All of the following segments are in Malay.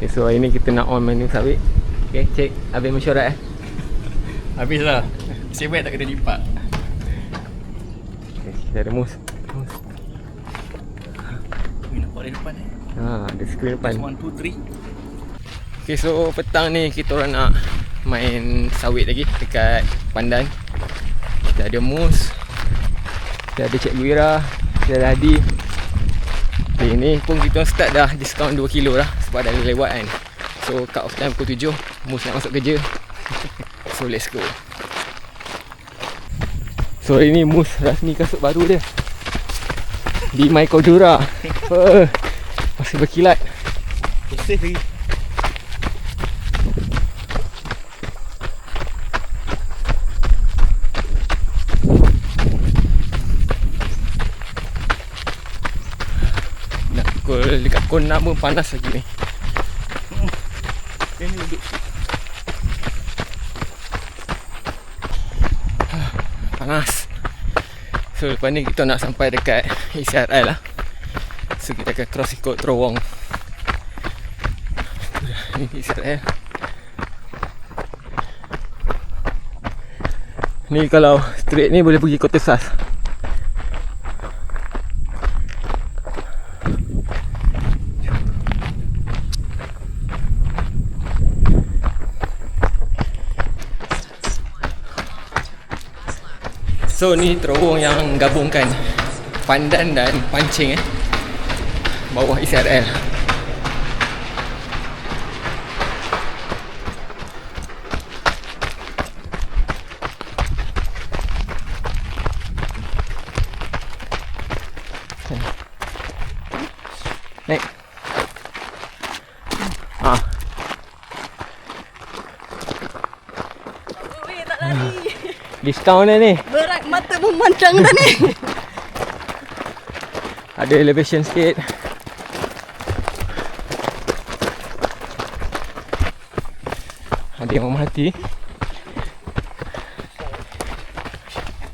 Okay, so hari ni kita nak on menu sawit. Okay, cek habis mesyuarat Habis lah. Nasib baik tak kena lipat. Okay, kita ada mus. Ni nampak dari depan Ada skrin depan. 1, 2, 3. Okay, so petang ni kita orang nak main sawit lagi dekat Pandan. Kita ada mus, kita ada Cikgu Ira, kita ada Hadi. Okay, ni pun kita start dah diskaun 2 kilo dah sebab dah lewat kan. So cut off time pukul 7, mus nak masuk kerja. So let's go. So hari ni mus rasmi kasut baru dia di My Kodura. Masih berkilat. Pusing lagi. Nak pukul dekat pukul 6 pun panas lagi ni. Dia ni duduk Panas. So lepas ni kita nak sampai dekat ICRL lah. So kita akan cross ikut terowong. Ni ICRL. Ni kalau straight ni boleh pergi Kota Sas. So ni terowong yang gabungkan Pandan dan Pancing bawah ICRL. Naik. Weh, tak lari. Diskaun dah ni. Berat mata memandang dah ni. Ada elevation sikit. Ada yang memerhati.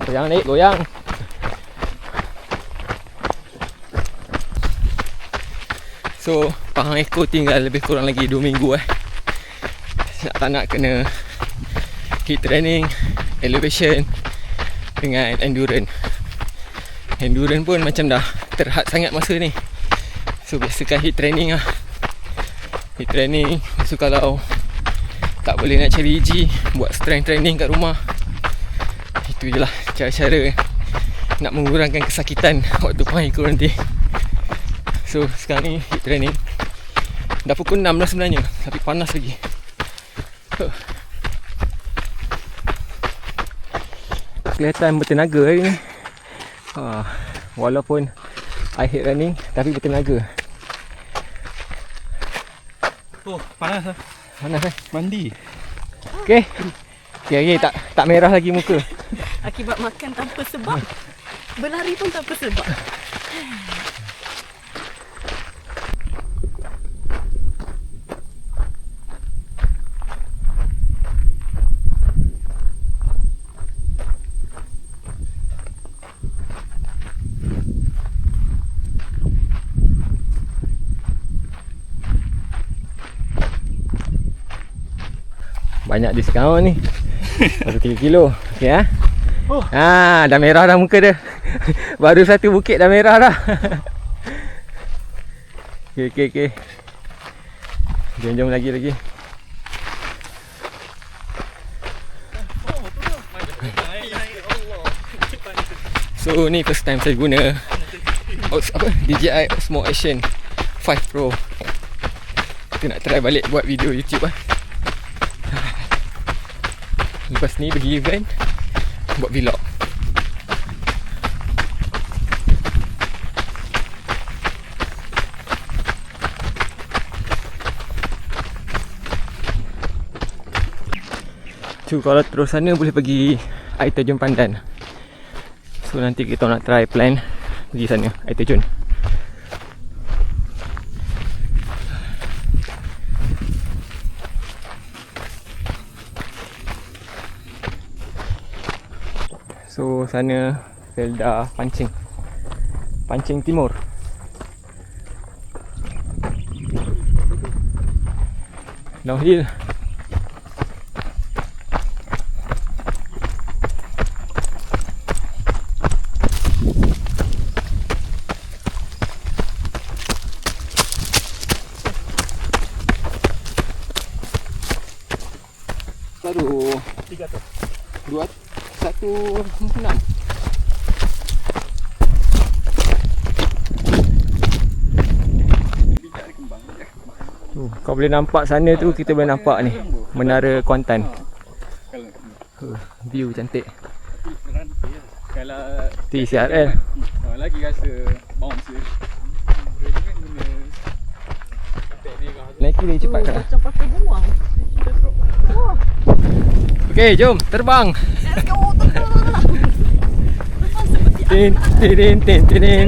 Goyang naik, goyang. So Pahang Eco tinggal lebih kurang lagi 2 minggu tak nak kena heat training, elevation dengan endurance. Endurance pun macam dah terhad sangat masa ni. So biasakan heat training lah. Heat training. So kalau tak boleh nak cari EG, buat strength training kat rumah. Itu je lah cara-cara nak mengurangkan kesakitan waktu Pahang Eco nanti. So sekarang ni heat training. Dah pukul 6 lah sebenarnya, tapi panas lagi. Kelihatan bertenaga hari ni. Walaupun I hate running, tapi bertenaga. Oh, panas lah. Panas Mandi. Okay. Okay, tak merah lagi muka. Akibat makan tanpa sebab. Berlari pun tanpa sebab. Banyak diskaun ni. Baru 3 kilo. Okay dah merah dah muka dia. Baru satu bukit dah merah dah. Okay. Jom lagi. So ni first time saya guna DJI Osmo Action 5 Pro. Kita nak try balik buat video YouTube lah. Lepas ni pergi event, buat vlog. So kalau terus sana boleh pergi air terjun Pandan. So nanti kita nak try plan pergi sana, air terjun. So sana Felda Pancing Timur. Downhill. Baru 216. Kau boleh nampak sana tu, kita boleh nampak ni Menara Kuantan. View cantik. Kalau TCRL. lagi rasa bounce je. Naik kiri cepat kan. Macam pakai buang. Okey, jom terbang. Let's go, terbang. Terbang seperti Tin tin tin tin tin.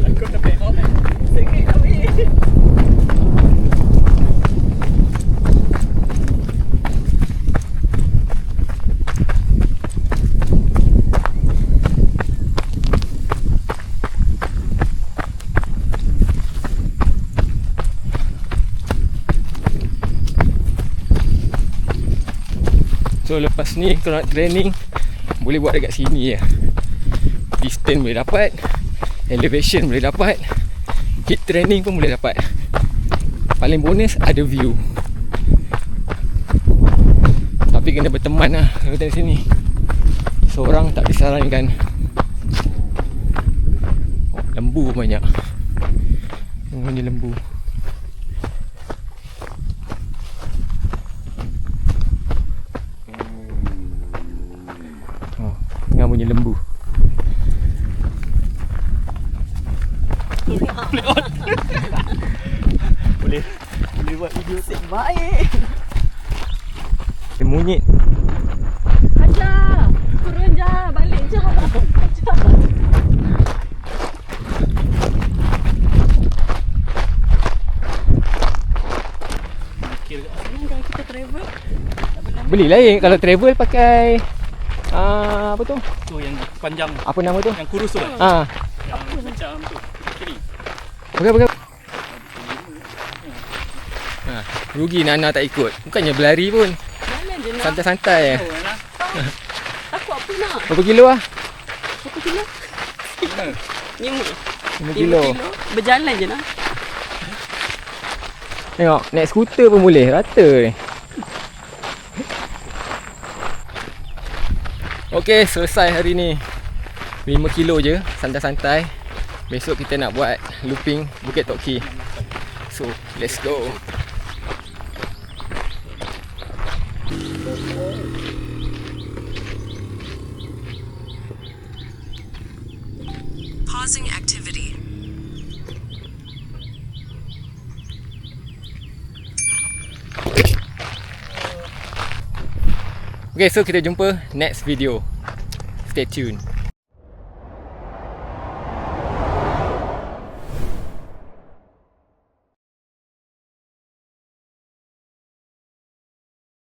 Aku tak payah off. sikit kami. So lepas ni kalau nak training boleh buat dekat sini je. Distance boleh dapat, elevation boleh dapat, hit training pun boleh dapat. Paling bonus ada view. Tapi kena berteman lah kalau dari sini. Seorang tak disarankan. Oh, lembu banyak. Ini lembu. Oh, dengar bunyi lembu. Boleh buat video Baik. Dia munyit. Hajar. Turun je. Balik je. Hajar. Sebenarnya kalau kita travel, Beli lain kalau travel pakai apa tu? tu yang panjang, Apa nama tu? yang kurus tu kan? Ah, Yang macam tu. Kiri. pakai. Ha, rugi Nana tak ikut. Bukannya berlari pun. jalan je nak. Santai-santai je. Oh, Nana. Takut apa nak? Berapa kilo ah? Berapa kilo? 5 5 kilo. Berjalan je nak. Tengok, naik skuter pun boleh. Rata ni. Okey, selesai hari ni. 5 kilo je, santai-santai. Besok kita nak buat looping Bukit Tok Ki. So, let's go. Pausing activity. Okay, so kita jumpa next video. Stay tuned.